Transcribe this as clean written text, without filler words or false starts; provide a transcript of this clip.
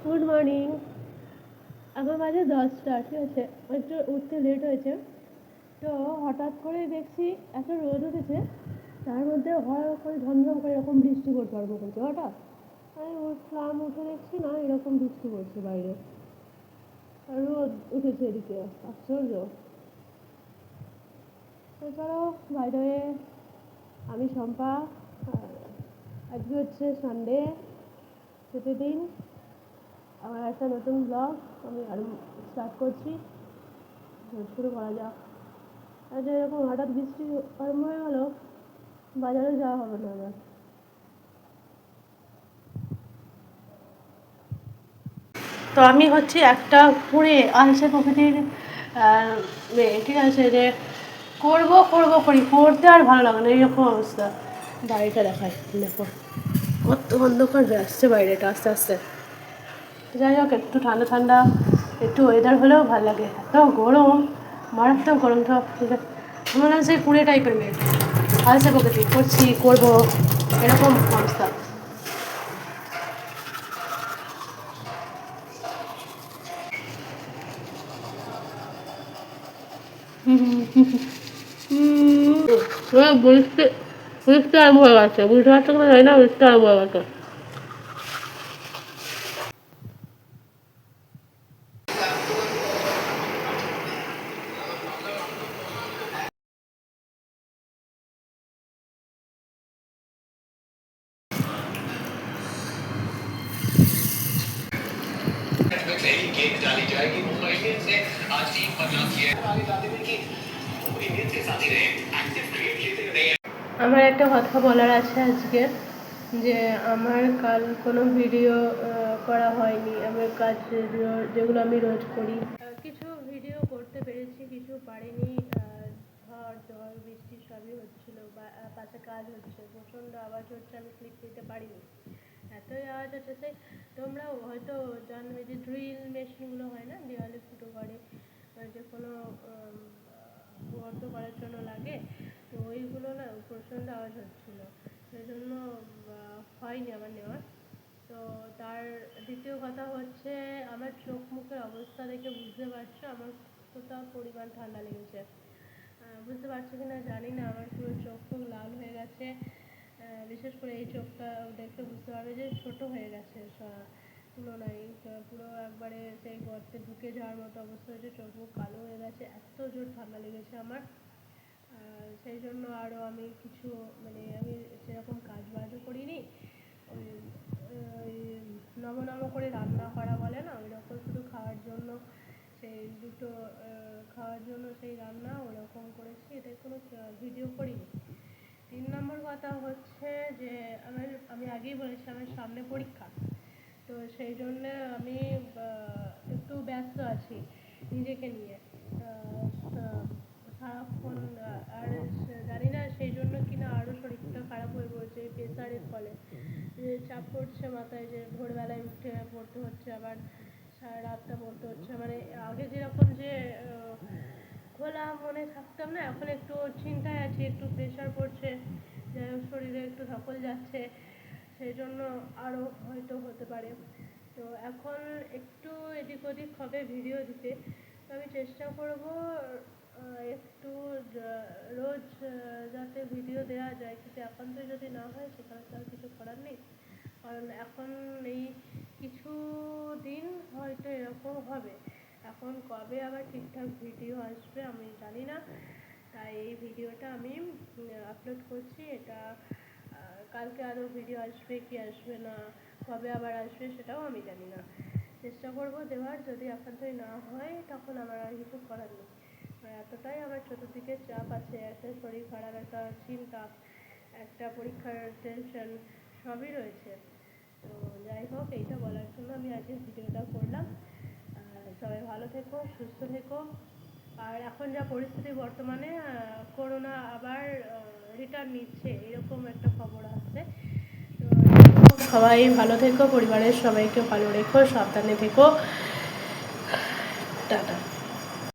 Good morning. আমার বাজে 10টা, ঠিক আছে, একটু উঠতে লেট হয়েছে। তো হঠাৎ করে দেখছি এত রোদ উঠেছে, তার মধ্যে হঠাৎ করে ঝমঝম করে এরকম বৃষ্টি পড়তে আরম্ভ করছে। হঠাৎ আমি উঠলাম, উঠে দেখছি না এরকম বৃষ্টি পড়ছে বাইরে, আর রোদ উঠেছে এদিকে। আশ্চর্য। এছাড়াও বাইরে আমি শম্পা, আজকে হচ্ছে সানডে, ছুটির দিন। আমার একটা নতুন ব্লগ আমি আরো স্টার্ট করছি, শুরু করা যাক। আর এরকম হঠাৎ বৃষ্টি আরম্ভ হয়ে গেল, বাজারে যাওয়া হবে না আমার। তো আমি হচ্ছে একটা পুরে আলসে প্রকৃতির মেয়ে, ঠিক আছে, যে করবো করবো করি, করতে আর ভালো লাগে না, এইরকম অবস্থা। বাড়িটা দেখায়, দেখো কত অন্ধকার হয়ে আসছে বাইরেটা আস্তে আস্তে। যাই হোক, একটু ঠান্ডা ঠান্ডা একটু ওয়েদার হলেও ভালো লাগে। এত গরম, মারাত্মক গরম। তো মনে হয় সেই পুরে টাইপের মেয়ে, আলসে প্রকৃতি, করছি করবো এরকম অবস্থা। বুঝতে বুঝতে আরম্ভ হয়ে গেছে, বুঝতে পারছো কিনা জানি না, বুঝতে আরম্ভ হয়ে গেছে। गेंद डाली जाएगी मुंबई इंडियंस ने आज टीम बदलाव किया है। आगे जाते हुए कि इंडियंस के साथ ही रहे, एक्टिव क्रिकेट खेलते रहे। আমার একটা কথা বলার আছে আজকে, যে আমার কাল কোনো ভিডিও করা হয়নি। আমার কাজ যেগুলো আমি রোজ করি, কিছু ভিডিও করতে পেরেছি, কিছু পারিনি। ঝড় জল বৃষ্টি সবই হচ্ছিল, পাশে কাজ হচ্ছে, প্রচণ্ড আওয়াজ হচ্ছে, আমি ক্লিপ দিতে পারিনি। এতই আওয়াজ হচ্ছে, সেই তোমরাও হয়তো জানো, যে ড্রিল মেশিনগুলো হয় না, দেওয়ালে ফুটো করে, যে কোনো বন্ধ করার জন্য লাগে, তো ওইগুলো না প্রচণ্ড আওয়াজ হচ্ছিলো, সেই জন্য হয়নি আমার নেওয়া। তো তার দ্বিতীয় কথা হচ্ছে, আমার চোখ মুখের অবস্থা দেখে বুঝতে পারছো আমার কতটা পরিমাণ ঠান্ডা লেগেছে। বুঝতে পারছো কি না জানি না, আমার পুরো চোখ খুব লাল হয়ে গেছে। বিশেষ করে এই চোখটা দেখে বুঝতে পারবে যে ছোট হয়ে গেছে তুলনায়, পুরো একবারে সেই গর্তে ঢুকে যাওয়ার মতো অবস্থা হয়েছে, চোখ মুখ কালো হয়ে গেছে, এত জোর ঠান্ডা লেগেছে আমার। সেই জন্য আরও আমি কিছু, মানে আমি সেরকম কাজ বাজও করিনি, ওই নমো নমো করে রান্না করা বলে না, ওই রকম শুধু খাওয়ার জন্য, সেই দুটো খাওয়ার জন্য সেই রান্না ওরকম করেছি, এটা কোনো ভিডিও করিনি। 3 নম্বর কথা হচ্ছে যে আমি আগেই বলেছি আমার সামনে পরীক্ষা, তো সেই জন্যে আমি একটু ব্যস্ত আছি নিজেকে নিয়ে সারাক্ষণ। আর জানি না সেই জন্য কিনা আরও শরীরটা খারাপ হয়ে পড়ছে প্রেসারের ফলে, যে চাপ পড়ছে মাথায়, যে ভোরবেলায় উঠে পড়তে হচ্ছে, আবার সারা রাতটা পড়তে হচ্ছে। মানে আগে যেরকম যে খোলা মনে থাকতাম না, এখন একটু চিন্তায় আছি, একটু প্রেশার পড়ছে, যাই হোক শরীরে একটু ধকল যাচ্ছে, সেই জন্য আরও হয়তো হতে পারে। তো এখন একটু এদিক ওদিক হবে ভিডিও দিতে, তো আমি চেষ্টা করব একটু রোজ যাতে ভিডিও দেওয়া যায়, কিন্তু এখন তো যদি না হয় সেখানে তো আর কিছু করার নেই, কারণ এখন এই কিছু দিন হয়তো এরকম হবে। এখন কবে আবার ঠিকঠাক ভিডিও আসবে আমি জানি না, তাই এই ভিডিওটা আমি আপলোড করছি। এটা কালকে আরও ভিডিও আসবে কি আসবে না, কবে আবার আসবে সেটাও আমি জানি না, চেষ্টা করব দেওয়ার। যদি এখন থেকে না হয় তখন আমার আর কিছু করার নেই। এতটাই আমার চতুর্দিকে চাপ আছে, একটা শরীর খারাপ, একটা চিন্তা, একটা পরীক্ষার টেনশন, সবই রয়েছে। তো যাই হোক, এইটা বলার জন্য আমি আজকে ভিডিওটা করলাম। সবাই ভালো থেকো, সুস্থ থেকো। আর এখন যা পরিস্থিতি বর্তমানে, করোনা আবার রিটার্ন নিচ্ছে, এরকম একটা খবর আসছে। তো সবাই ভালো থেকো, পরিবারের সবাইকে ভালো রেখো, সাবধানে থেকো। টাটা।